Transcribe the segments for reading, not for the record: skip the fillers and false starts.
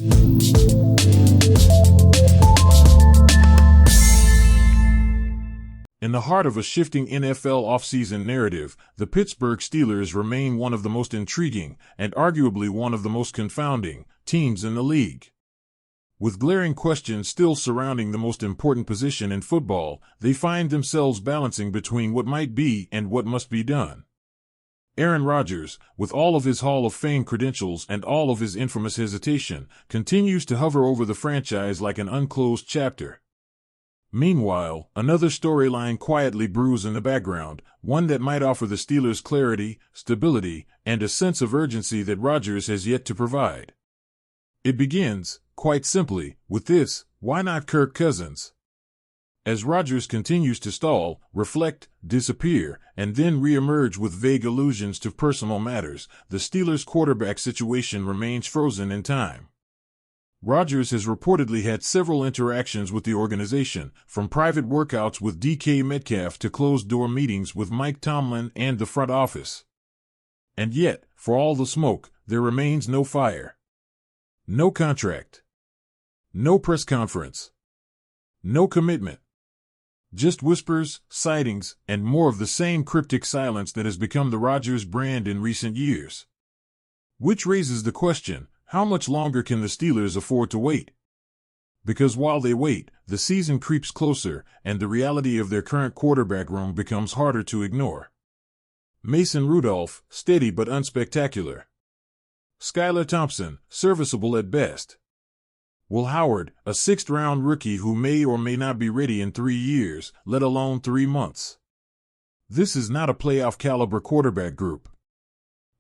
In the heart of a shifting NFL offseason narrative, the Pittsburgh Steelers remain one of the most intriguing, and arguably one of the most confounding, teams in the league. With glaring questions still surrounding the most important position in football, they find themselves balancing between what might be and what must be done. Aaron Rodgers, with all of his Hall of Fame credentials and all of his infamous hesitation, continues to hover over the franchise like an unclosed chapter. Meanwhile, another storyline quietly brews in the background, one that might offer the Steelers clarity, stability, and a sense of urgency that Rodgers has yet to provide. It begins, quite simply, with this: why not Kirk Cousins? As Rodgers continues to stall, reflect, disappear, and then re-emerge with vague allusions to personal matters, the Steelers' quarterback situation remains frozen in time. Rodgers has reportedly had several interactions with the organization, from private workouts with DK Metcalf to closed-door meetings with Mike Tomlin and the front office. And yet, for all the smoke, there remains no fire. No contract. No press conference. No commitment. Just whispers, sightings, and more of the same cryptic silence that has become the Rodgers brand in recent years. Which raises the question, how much longer can the Steelers afford to wait? Because while they wait, the season creeps closer, and the reality of their current quarterback room becomes harder to ignore. Mason Rudolph, steady but unspectacular. Skylar Thompson, serviceable at best. Will Howard, a sixth-round rookie who may or may not be ready in 3 years, let alone 3 months. This is not a playoff-caliber quarterback group.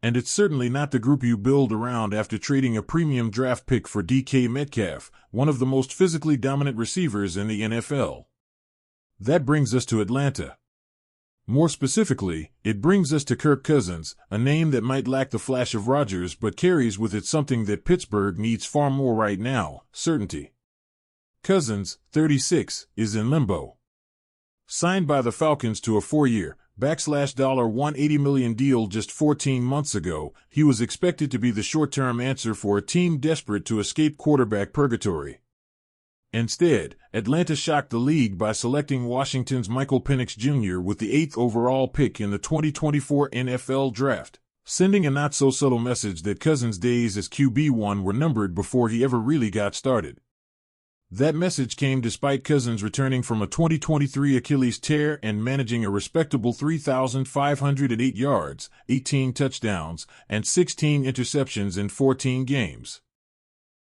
And it's certainly not the group you build around after trading a premium draft pick for DK Metcalf, one of the most physically dominant receivers in the NFL. That brings us to Atlanta. More specifically, it brings us to Kirk Cousins, a name that might lack the flash of Rodgers but carries with it something that Pittsburgh needs far more right now: certainty. Cousins, 36, is in limbo. Signed by the Falcons to a 4-year, $180 million deal just 14 months ago, he was expected to be the short-term answer for a team desperate to escape quarterback purgatory. Instead, Atlanta shocked the league by selecting Washington's Michael Penix Jr. with the 8th overall pick in the 2024 NFL Draft, sending a not-so-subtle message that Cousins' days as QB1 were numbered before he ever really got started. That message came despite Cousins returning from a 2023 Achilles tear and managing a respectable 3,508 yards, 18 touchdowns, and 16 interceptions in 14 games.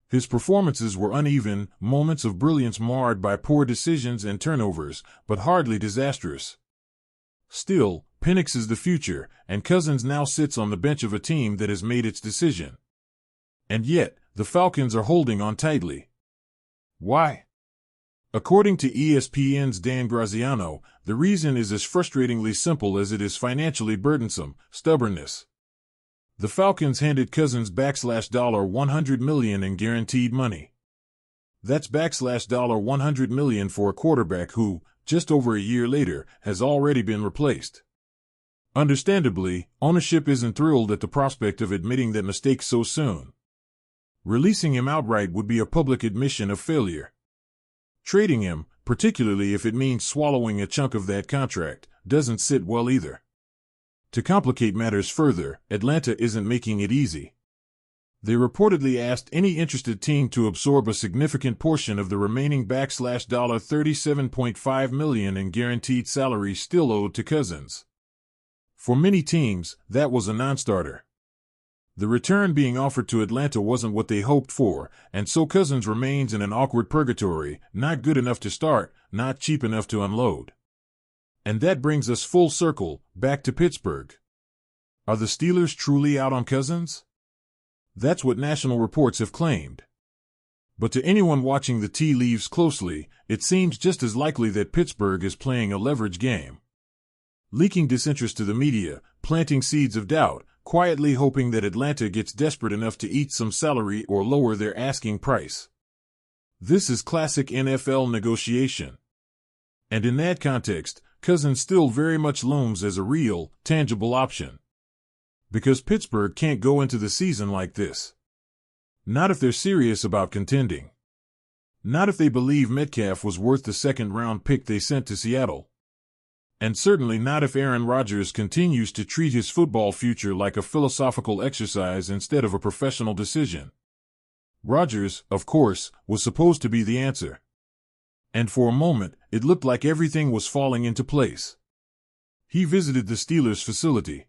His performances were uneven, moments of brilliance marred by poor decisions and turnovers, but hardly disastrous. Still, Penix is the future, and Cousins now sits on the bench of a team that has made its decision. And yet, the Falcons are holding on tightly. Why? According to ESPN's Dan Graziano, the reason is as frustratingly simple as it is financially burdensome: stubbornness. The Falcons handed Cousins $100 million in guaranteed money. That's $100 million for a quarterback who, just over a year later, has already been replaced. Understandably, ownership isn't thrilled at the prospect of admitting that mistake so soon. Releasing him outright would be a public admission of failure. Trading him, particularly if it means swallowing a chunk of that contract, doesn't sit well either. To complicate matters further, Atlanta isn't making it easy. They reportedly asked any interested team to absorb a significant portion of the remaining $37.5 million in guaranteed salary still owed to Cousins. For many teams, that was a non-starter. The return being offered to Atlanta wasn't what they hoped for, and so Cousins remains in an awkward purgatory: not good enough to start, not cheap enough to unload. And that brings us full circle, back to Pittsburgh. Are the Steelers truly out on Cousins? That's what national reports have claimed. But to anyone watching the tea leaves closely, it seems just as likely that Pittsburgh is playing a leverage game. Leaking disinterest to the media, planting seeds of doubt, quietly hoping that Atlanta gets desperate enough to eat some salary or lower their asking price. This is classic NFL negotiation. And in that context, Cousins still very much looms as a real, tangible option. Because Pittsburgh can't go into the season like this. Not if they're serious about contending. Not if they believe Metcalf was worth the second-round pick they sent to Seattle. And certainly not if Aaron Rodgers continues to treat his football future like a philosophical exercise instead of a professional decision. Rodgers, of course, was supposed to be the answer. And for a moment, it looked like everything was falling into place. He visited the Steelers facility.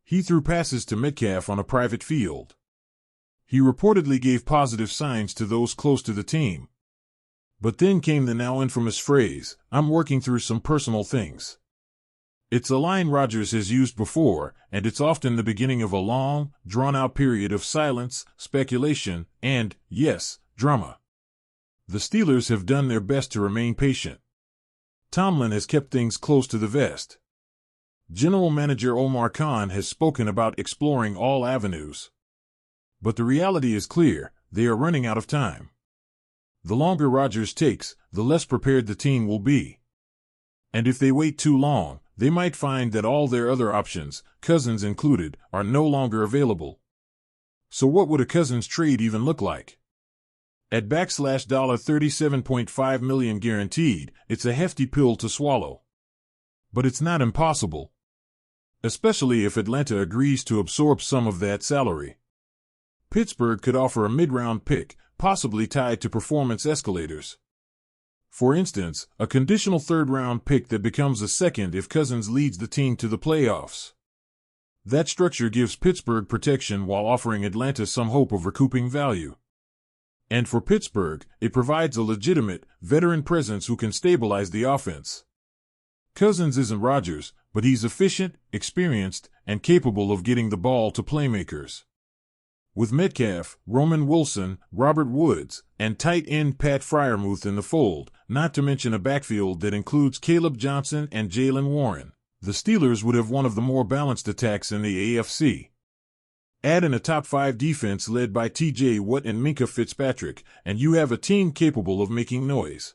He threw passes to Metcalf on a private field. He reportedly gave positive signs to those close to the team. But then came the now infamous phrase, "I'm working through some personal things." It's a line Rodgers has used before, and it's often the beginning of a long, drawn-out period of silence, speculation, and, yes, drama. The Steelers have done their best to remain patient. Tomlin has kept things close to the vest. General Manager Omar Khan has spoken about exploring all avenues. But the reality is clear, they are running out of time. The longer Rodgers takes, the less prepared the team will be. And if they wait too long, they might find that all their other options, Cousins included, are no longer available. So what would a Cousins trade even look like? At $37.5 million guaranteed, it's a hefty pill to swallow. But it's not impossible. Especially if Atlanta agrees to absorb some of that salary. Pittsburgh could offer a mid-round pick, possibly tied to performance escalators. For instance, a conditional third-round pick that becomes a second if Cousins leads the team to the playoffs. That structure gives Pittsburgh protection while offering Atlanta some hope of recouping value. And for Pittsburgh, it provides a legitimate, veteran presence who can stabilize the offense. Cousins isn't Rodgers, but he's efficient, experienced, and capable of getting the ball to playmakers. With Metcalf, Roman Wilson, Robert Woods, and tight end Pat Freiermuth in the fold, not to mention a backfield that includes Caleb Johnson and Jaylen Warren, the Steelers would have one of the more balanced attacks in the AFC. Add in a top-5 defense led by T.J. Watt and Minkah Fitzpatrick, and you have a team capable of making noise.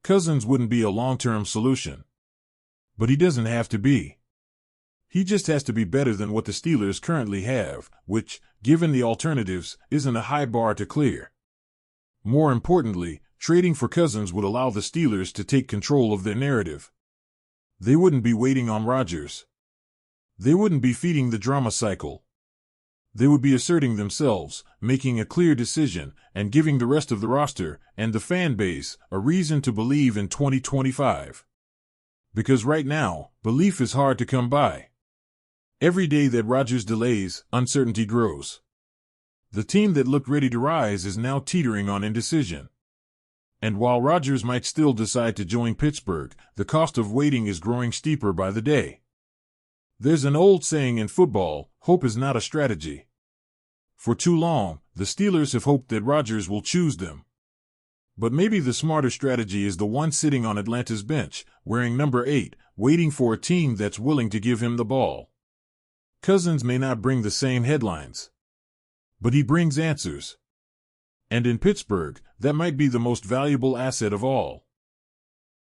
Cousins wouldn't be a long-term solution. But he doesn't have to be. He just has to be better than what the Steelers currently have, which, given the alternatives, isn't a high bar to clear. More importantly, trading for Cousins would allow the Steelers to take control of their narrative. They wouldn't be waiting on Rodgers. They wouldn't be feeding the drama cycle. They would be asserting themselves, making a clear decision, and giving the rest of the roster, and the fan base, a reason to believe in 2025. Because right now, belief is hard to come by. Every day that Rodgers delays, uncertainty grows. The team that looked ready to rise is now teetering on indecision. And while Rodgers might still decide to join Pittsburgh, the cost of waiting is growing steeper by the day. There's an old saying in football, hope is not a strategy. For too long, the Steelers have hoped that Rodgers will choose them. But maybe the smarter strategy is the one sitting on Atlanta's bench, wearing number 8, waiting for a team that's willing to give him the ball. Cousins may not bring the same headlines, but he brings answers. And in Pittsburgh, that might be the most valuable asset of all.